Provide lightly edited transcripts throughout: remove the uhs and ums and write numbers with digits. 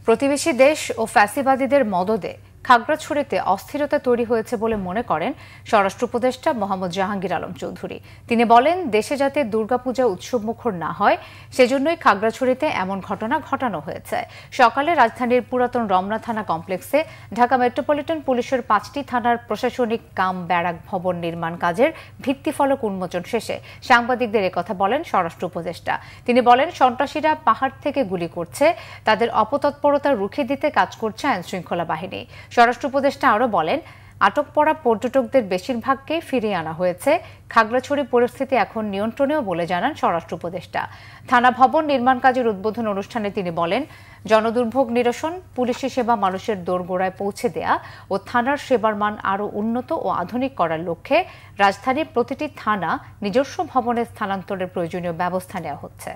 প্রতিবেশী দেশ ও ফ্যাসিবাদীদের মদদে খাগড়াছড়িতে অস্থিরতা তৈরি হয়েছে বলে মনে করেন স্বরাষ্ট্র উপদেষ্টা মোহাম্মদ জাহাঙ্গীর আলম চৌধুরী। তিনি বলেন, দেশে যাতে দুর্গাপূজা উৎসবমুখর না হয় সেজন্যই খাগড়াছড়িতে এমন ঘটনা ঘটানো হয়েছে। সকালে রাজধানীর পুরাতন রমনা থানা কমপ্লেক্সে ঢাকা মেট্রোপলিটন পুলিশের 5টি থানার প্রশাসনিক কাম ব্যারাক ভবন নির্মাণ কাজের ভিত্তিফলক উন্মোচন শেষে সাংবাদিকদের একথা বলেন স্বরাষ্ট্র উপদেষ্টা। তিনি বলেন, সন্ত্রাসীরা পাহাড় থেকে গুলি করছে, তাদের অপতৎপরতা রুখে দিতে কাজ করছে আইনশৃঙ্খলা বাহিনী। স্বরাষ্ট্র উপদেষ্টা আরও বলেন, আটক পড়া পর্যটকদের বেশিরভাগকে ফিরিয়ে আনা হয়েছে। খাগড়াছড়ি পরিস্থিতি এখন নিয়ন্ত্রণেও বলে জানান স্বরাষ্ট্র উপদেষ্টা। থানা ভবন নির্মাণ কাজের উদ্বোধন অনুষ্ঠানে তিনি বলেন, জনদুর্ভোগ নিরসন, পুলিশি সেবা মানুষের দোরগোড়ায় পৌঁছে দেয়া ও থানার সেবার মান আরও উন্নত ও আধুনিক করার লক্ষ্যে রাজধানীর প্রতিটি থানা নিজস্ব ভবনে স্থানান্তরের প্রয়োজনীয় ব্যবস্থা নেওয়া হচ্ছে।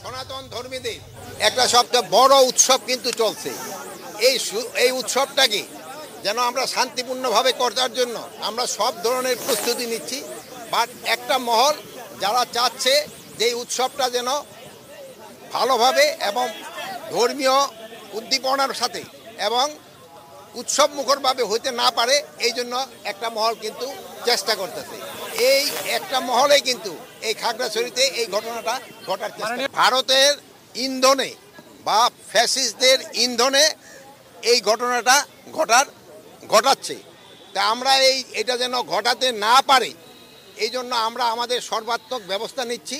সনাতন ধর্মীদের একটা সবচেয়ে বড় উৎসব কিন্তু চলছে। এই উৎসবটাকে যেন আমরা শান্তিপূর্ণভাবে করার জন্য আমরা সব ধরনের প্রস্তুতি নিচ্ছি। বাট একটা মহল যারা চাচ্ছে যে এই উৎসবটা যেন ভালোভাবে এবং ধর্মীয় উদ্দীপনার সাথে এবং উৎসব মুখরভাবে হইতে না পারে, এই জন্য একটা মহল কিন্তু চেষ্টা করতেছে। এই একটা মহলে কিন্তু এই খাগড়াছড়িতে এই ঘটনাটা ঘটার চেষ্টা। ভারতের ইন্ধনে বা ফ্যাসিস্টদের ইন্ধনে এই ঘটনাটা ঘটাচ্ছে। তা আমরা এটা যেন ঘটাতে না পারে এই জন্য আমরা আমাদের সর্বাত্মক ব্যবস্থা নিচ্ছি।